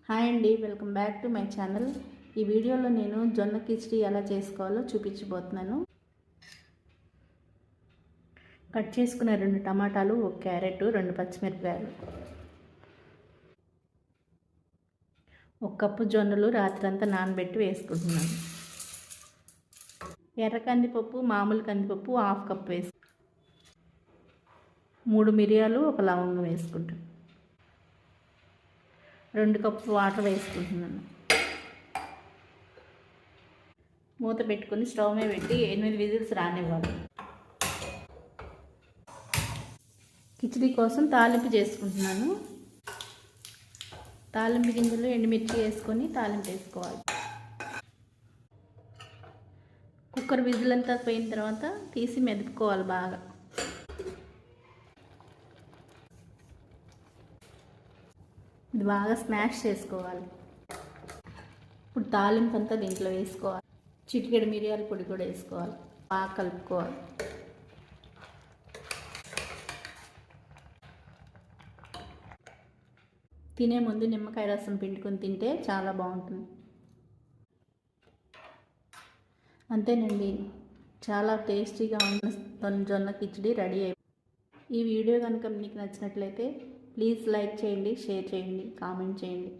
Hi అండి, welcome back to my channel. ఈ వీడియోలో నేను జొన్న కిచిడి ఎలా చేసుకోవాలో చూపించబోతున్నాను. కట్ చేసుకున్న 2 టమాటాలు, 1 క్యారెట్, 2 పచ్చిమిరపకాయలు, 1 కప్పు జొన్నలు రాత్రంతా నానబెట్టి వేసుకుంటున్నాను. ఎర్ర కందిపప్పు, మామూలు కందిపప్పు 1/2 కప్పు వేసు, 3 మిరియాలు, 1 లవంగం వేసుకుంటాను. 2 కప్పు వాటర్ వేసుకుంటున్నాను. మూత పెట్టుకొని స్టవ్ మీద పెట్టి 8 విజిల్స్ రానివ్వాలి. కిచిడి కోసం తాలింపు చేసుకుంటున్నాను. తాలింపు గింజలు, ఎండుమిర్చి వేసుకొని తాలింపు వేసుకోవాలి. కుక్కర్ విజిల్ అంతా పోయిన తర్వాత తీసి మెదుపుకోవాలి బాగా. ఇది బాగా స్మాష్ చేసుకోవాలి. ఇప్పుడు తాలింపు అంతా దీంట్లో వేసుకోవాలి. చిటికెడు మిరియాల పొడి కూడా వేసుకోవాలి. బాగా కలుపుకోవాలి. తినే ముందు నిమ్మకాయ రసం పిండుకొని తింటే చాలా బాగుంటుంది. అంతేనండి, చాలా టేస్టీగా ఉన్న జొన్న కిచిడి రెడీ అయిపోయింది. ఈ వీడియో కనుక మీకు నచ్చినట్లయితే ప్లీజ్ లైక్ చేయండి, షేర్ చేయండి, కామెంట్ చేయండి.